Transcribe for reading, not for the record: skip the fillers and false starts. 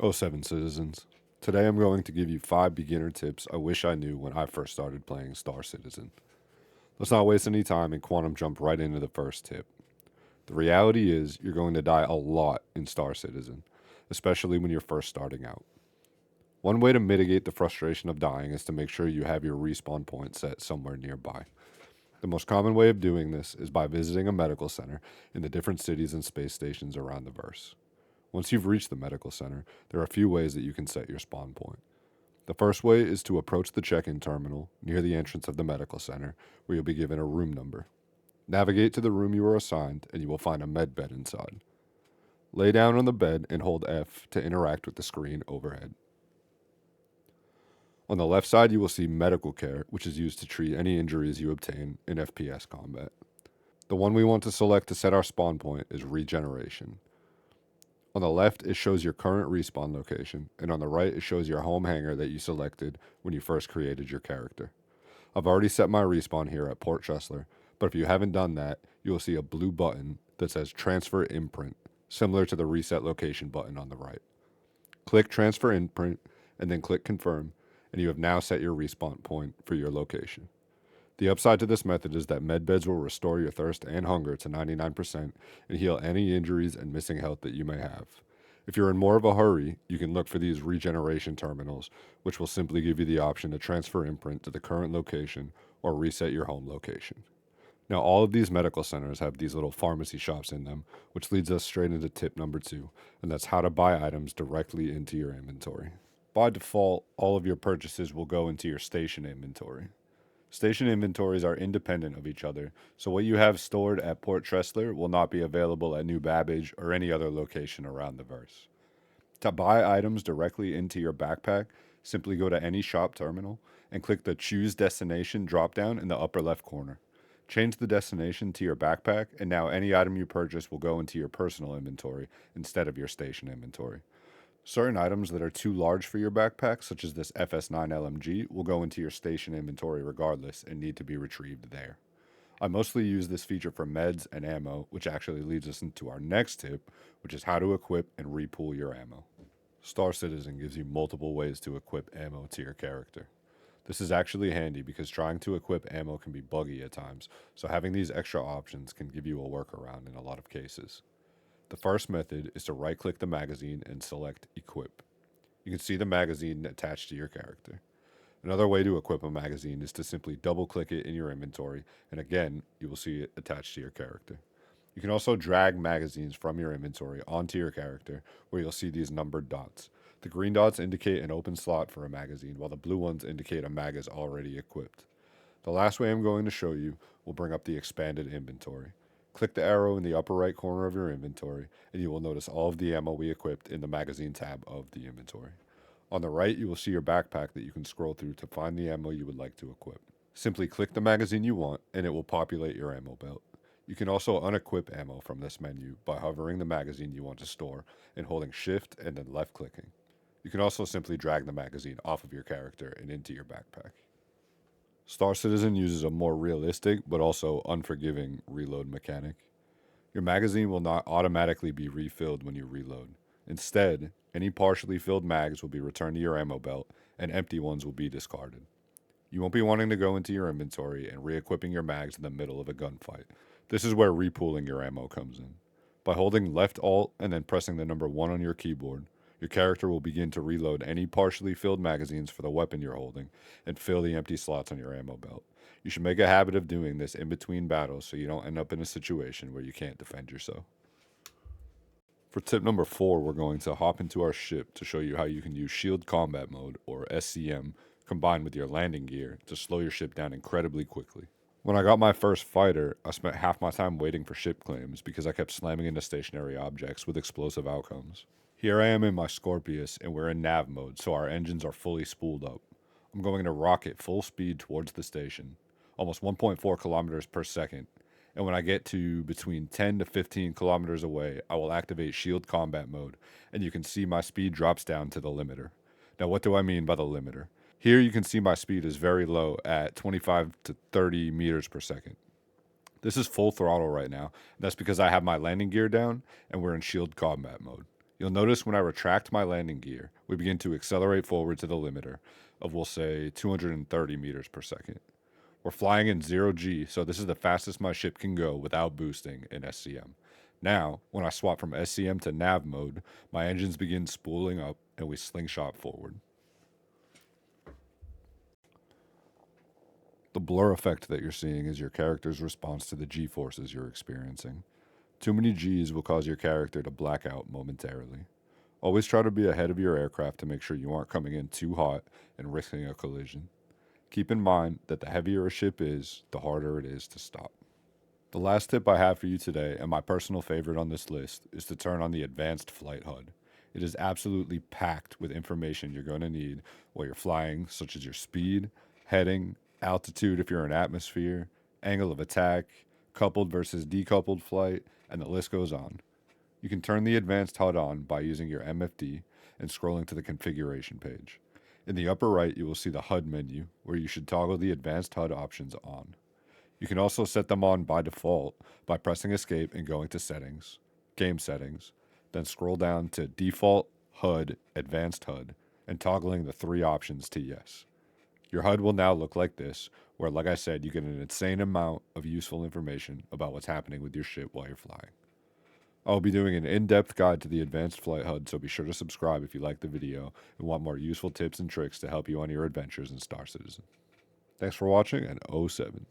Oh, seven citizens. Today I'm going to give you 5 beginner tips I wish I knew when I first started playing Star Citizen. Let's not waste any time and quantum jump right into the first tip. The reality is, you're going to die a lot in Star Citizen, especially when you're first starting out. One way to mitigate the frustration of dying is to make sure you have your respawn point set somewhere nearby. The most common way of doing this is by visiting a medical center in the different cities and space stations around the verse. Once you've reached the medical center, there are a few ways that you can set your spawn point. The first way is to approach the check in terminal near the entrance of the medical center, where you'll be given a room number. Navigate to the room you are assigned, and you will find a med bed inside. Lay down on the bed and hold F to interact with the screen overhead. On the left side, you will see medical care, which is used to treat any injuries you obtain in FPS combat. The one we want to select to set our spawn point is regeneration. On the left, it shows your current respawn location, and on the right, it shows your home hangar that you selected when you first created your character. I've already set my respawn here at Port Chesler, but if you haven't done that, you will see a blue button that says Transfer Imprint, similar to the Reset Location button on the right. Click Transfer Imprint, and then click Confirm, and you have now set your respawn point for your location. The upside to this method is that medbeds will restore your thirst and hunger to 99% and heal any injuries and missing health that you may have. If you're in more of a hurry, you can look for these regeneration terminals, which will simply give you the option to transfer imprint to the current location or reset your home location. Now, all of these medical centers have these little pharmacy shops in them, which leads us straight into tip number 2, and that's how to buy items directly into your inventory. By default, all of your purchases will go into your station inventory. Station inventories are independent of each other, so what you have stored at Port Tressler will not be available at New Babbage or any other location around the verse. To buy items directly into your backpack, simply go to any shop terminal and click the Choose Destination dropdown in the upper left corner. Change the destination to your backpack, and now any item you purchase will go into your personal inventory instead of your station inventory. Certain items that are too large for your backpack, such as this FS9 LMG, will go into your station inventory regardless and need to be retrieved there. I mostly use this feature for meds and ammo, which actually leads us into our next tip, which is how to equip and repool your ammo. Star Citizen gives you multiple ways to equip ammo to your character. This is actually handy because trying to equip ammo can be buggy at times, so having these extra options can give you a workaround in a lot of cases. The first method is to right click the magazine and select Equip. You can see the magazine attached to your character. Another way to equip a magazine is to simply double click it in your inventory, and again, you will see it attached to your character. You can also drag magazines from your inventory onto your character, where you'll see these numbered dots. The green dots indicate an open slot for a magazine, while the blue ones indicate a mag is already equipped. The last way I'm going to show you will bring up the expanded inventory. Click the arrow in the upper right corner of your inventory, and you will notice all of the ammo we equipped in the magazine tab of the inventory. On the right, you will see your backpack that you can scroll through to find the ammo you would like to equip. Simply click the magazine you want, and it will populate your ammo belt. You can also unequip ammo from this menu by hovering the magazine you want to store and holding Shift and then left clicking. You can also simply drag the magazine off of your character and into your backpack. Star Citizen uses a more realistic but also unforgiving reload mechanic. Your magazine will not automatically be refilled when you reload. Instead, any partially filled mags will be returned to your ammo belt, and empty ones will be discarded. You won't be wanting to go into your inventory and re equipping your mags in the middle of a gunfight. This is where repooling your ammo comes in. By holding left alt and then pressing the number 1 on your keyboard, your character will begin to reload any partially filled magazines for the weapon you're holding and fill the empty slots on your ammo belt. You should make a habit of doing this in between battles so you don't end up in a situation where you can't defend yourself. For tip number 4, we're going to hop into our ship to show you how you can use Shield Combat Mode, or SCM, combined with your landing gear to slow your ship down incredibly quickly. When I got my first fighter, I spent half my time waiting for ship claims because I kept slamming into stationary objects with explosive outcomes. Here I am in my Scorpius, and we're in nav mode, so our engines are fully spooled up. I'm going to rocket full speed towards the station, almost 1.4 kilometers per second, and when I get to between 10 to 15 kilometers away, I will activate Shield Combat Mode, and you can see my speed drops down to the limiter. Now, what do I mean by the limiter? Here you can see my speed is very low at 25 to 30 meters per second. This is full throttle right now. That's because I have my landing gear down and we're in shield combat mode. You'll notice when I retract my landing gear, we begin to accelerate forward to the limiter of, we'll say, 230 meters per second. We're flying in 0G, so this is the fastest my ship can go without boosting in SCM. Now, when I swap from SCM to nav mode, my engines begin spooling up and we slingshot forward. The blur effect that you're seeing is your character's response to the G-forces you're experiencing. Too many G's will cause your character to black out momentarily. Always try to be ahead of your aircraft to make sure you aren't coming in too hot and risking a collision. Keep in mind that the heavier a ship is, the harder it is to stop. The last tip I have for you today, and my personal favorite on this list, is to turn on the Advanced Flight HUD. It is absolutely packed with information you're going to need while you're flying, such as your speed, heading, altitude if you're in atmosphere, angle of attack, coupled versus decoupled flight, and the list goes on. You can turn the Advanced HUD on by using your MFD and scrolling to the configuration page. In the upper right, you will see the HUD menu, where you should toggle the Advanced HUD options on. You can also set them on by default by pressing Escape and going to Settings, Game Settings, then scroll down to Default HUD, Advanced HUD, and toggling the 3 options to Yes. Your HUD will now look like this, where, like I said, you get an insane amount of useful information about what's happening with your ship while you're flying. I'll be doing an in-depth guide to the Advanced Flight HUD, so be sure to subscribe if you like the video and want more useful tips and tricks to help you on your adventures in Star Citizen. Thanks for watching, and 07.